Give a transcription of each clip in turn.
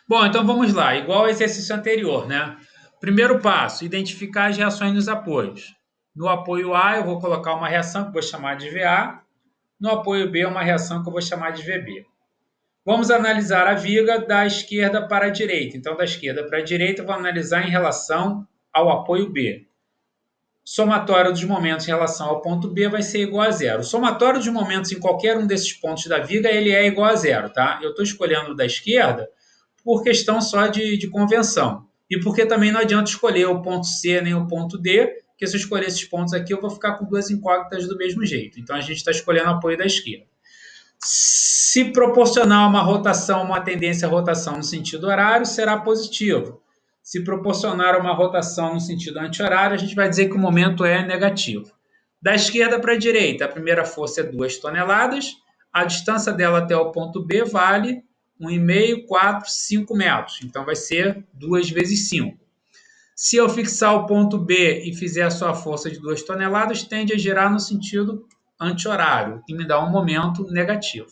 Bom, então vamos lá. Igual ao exercício anterior, né? Primeiro passo, identificar as reações nos apoios. No apoio A, eu vou colocar uma reação que eu vou chamar de VA. No apoio B, uma reação que eu vou chamar de VB. Vamos analisar a viga da esquerda para a direita. Então, da esquerda para a direita, eu vou analisar em relação ao apoio B. Somatório dos momentos em relação ao ponto B vai ser igual a zero. O somatório dos momentos em qualquer um desses pontos da viga, ele é igual a zero, tá? Eu estou escolhendo da esquerda por questão só de convenção. E porque também não adianta escolher o ponto C nem o ponto D, porque se eu escolher esses pontos aqui, eu vou ficar com duas incógnitas do mesmo jeito. Então, a gente está escolhendo o apoio da esquerda. Se proporcionar uma rotação, uma tendência à rotação no sentido horário, será positivo. Se proporcionar uma rotação no sentido anti-horário, a gente vai dizer que o momento é negativo. Da esquerda para a direita, a primeira força é 2 toneladas, a distância dela até o ponto B vale 1,5, 4, 5 metros. Então, vai ser 2 vezes 5. Se eu fixar o ponto B e fizer a sua força de 2 toneladas, tende a girar no sentido anti-horário, que me dá um momento negativo.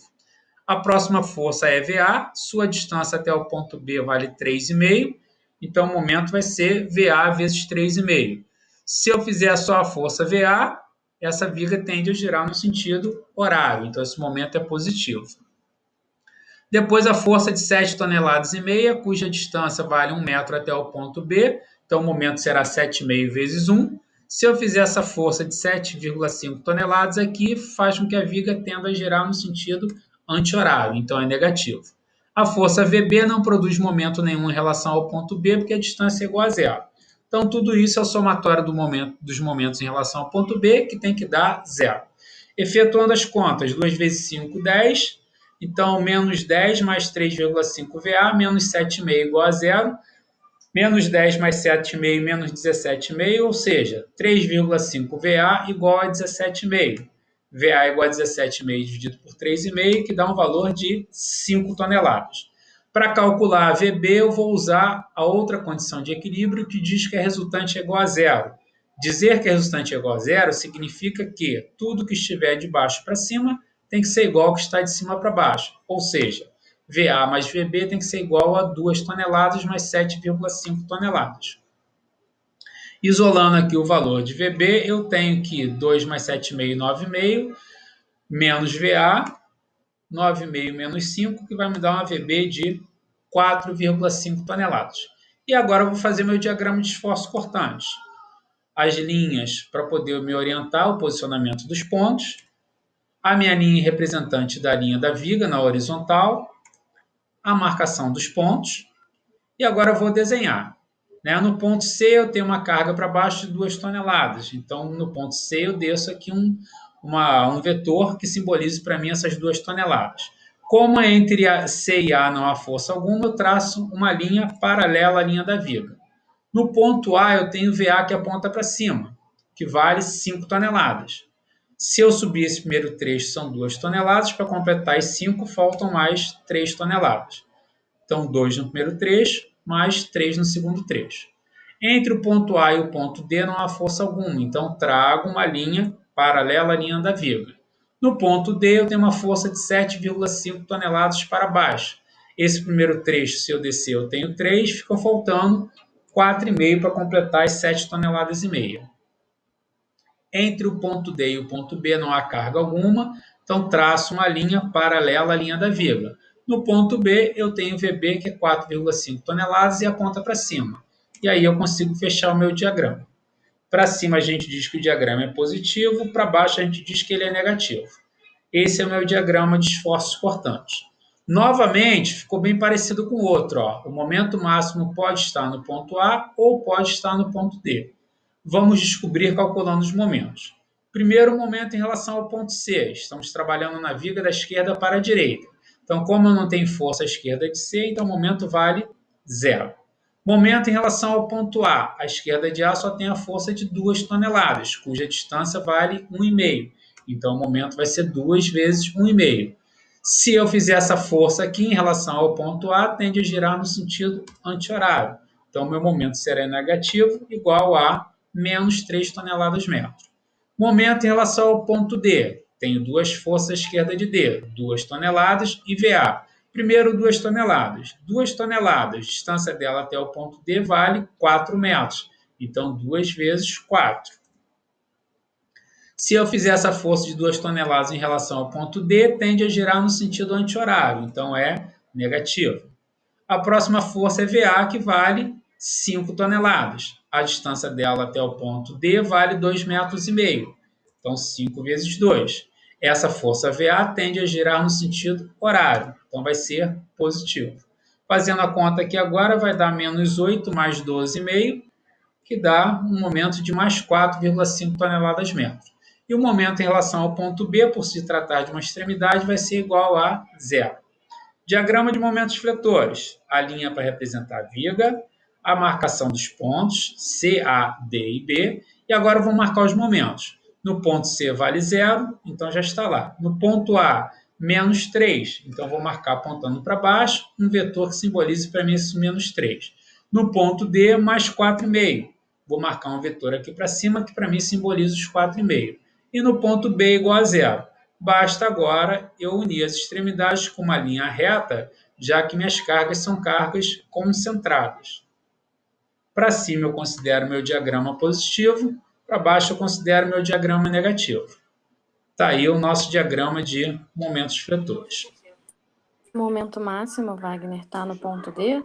A próxima força é VA, sua distância até o ponto B vale 3,5, então o momento vai ser VA vezes 3,5. Se eu fizer só a força VA, essa viga tende a girar no sentido horário, então esse momento é positivo. Depois a força de 7 toneladas e meia, cuja distância vale 1 metro até o ponto B, então o momento será 7,5 vezes 1. Se eu fizer essa força de 7,5 toneladas aqui, faz com que a viga tenda a girar no sentido anti-horário, então é negativo. A força VB não produz momento nenhum em relação ao ponto B, porque a distância é igual a zero. Então, tudo isso é o somatório dos momentos em relação ao ponto B, que tem que dar zero. Efetuando as contas, 2 vezes 5, 10. Então, menos 10 mais 3,5 VA, menos 7,5 igual a zero. Menos 10 mais 7,5, menos 17,5, ou seja, 3,5 VA igual a 17,5. VA igual a 17,5 dividido por 3,5, que dá um valor de 5 toneladas. Para calcular a VB, eu vou usar a outra condição de equilíbrio que diz que a resultante é igual a zero. Dizer que a resultante é igual a zero significa que tudo que estiver de baixo para cima tem que ser igual ao que está de cima para baixo. Ou seja, VA mais VB tem que ser igual a 2 toneladas mais 7,5 toneladas. Isolando aqui o valor de VB, eu tenho que 2 mais 7,5, 9,5, menos VA, 9,5 menos 5, que vai me dar uma VB de 4,5 toneladas. E agora eu vou fazer meu diagrama de esforço cortante. As linhas para poder me orientar o posicionamento dos pontos, a minha linha representante da linha da viga na horizontal, a marcação dos pontos, e agora eu vou desenhar. Né? No ponto C eu tenho uma carga para baixo de 2 toneladas, então no ponto C eu desço aqui um vetor que simbolize para mim essas 2 toneladas. Como entre C e A não há força alguma, eu traço uma linha paralela à linha da viga. No ponto A eu tenho VA que aponta para cima, que vale 5 toneladas. Se eu subir esse primeiro trecho, são 2 toneladas, para completar as 5, faltam mais 3 toneladas. Então, 2 no primeiro trecho, mais 3 no segundo trecho. Entre o ponto A e o ponto D não há força alguma, então trago uma linha paralela à linha da viga. No ponto D, eu tenho uma força de 7,5 toneladas para baixo. Esse primeiro trecho, se eu descer, eu tenho 3, ficam faltando 4,5 para completar as 7 toneladas e meia. Entre o ponto D e o ponto B não há carga alguma, então traço uma linha paralela à linha da viga. No ponto B, eu tenho VB, que é 4,5 toneladas, e aponta para cima. E aí eu consigo fechar o meu diagrama. Para cima a gente diz que o diagrama é positivo, para baixo a gente diz que ele é negativo. Esse é o meu diagrama de esforços cortantes. Novamente, ficou bem parecido com o outro. Ó. O momento máximo pode estar no ponto A ou pode estar no ponto D. Vamos descobrir calculando os momentos. Primeiro momento em relação ao ponto C. Estamos trabalhando na viga da esquerda para a direita. Então, como eu não tenho força à esquerda de C, então o momento vale zero. Momento em relação ao ponto A. A esquerda de A só tem a força de 2 toneladas, cuja distância vale 1,5. Então, o momento vai ser 2 vezes 1,5. Se eu fizer essa força aqui em relação ao ponto A, tende a girar no sentido anti-horário. Então, meu momento será negativo, igual a menos 3 toneladas metro. Momento em relação ao ponto D. Tenho duas forças à esquerda de D, 2 toneladas e VA. Primeiro, 2 toneladas. 2 toneladas, a distância dela até o ponto D vale 4 metros. Então, 2 vezes 4. Se eu fizer essa força de 2 toneladas em relação ao ponto D, tende a girar no sentido anti-horário, então é negativo. A próxima força é VA, que vale 5 toneladas. A distância dela até o ponto D vale 2,5 metros. Então, 5 vezes 2. Essa força VA tende a girar no sentido horário, então vai ser positivo. Fazendo a conta aqui agora, vai dar menos 8 mais 12,5, que dá um momento de mais 4,5 toneladas metros. E o momento em relação ao ponto B, por se tratar de uma extremidade, vai ser igual a zero. Diagrama de momentos fletores. A linha para representar a viga, a marcação dos pontos C, A, D e B. E agora eu vou marcar os momentos. No ponto C vale zero, então já está lá. No ponto A, menos 3, então vou marcar apontando para baixo, um vetor que simbolize para mim esse menos 3. No ponto D, mais 4,5. Vou marcar um vetor aqui para cima que para mim simboliza os 4,5. E no ponto B igual a zero. Basta agora eu unir as extremidades com uma linha reta, já que minhas cargas são cargas concentradas. Para cima eu considero meu diagrama positivo, para baixo eu considero meu diagrama negativo. Está aí o nosso diagrama de momentos fletores. O momento máximo, Wagner, está no ponto D?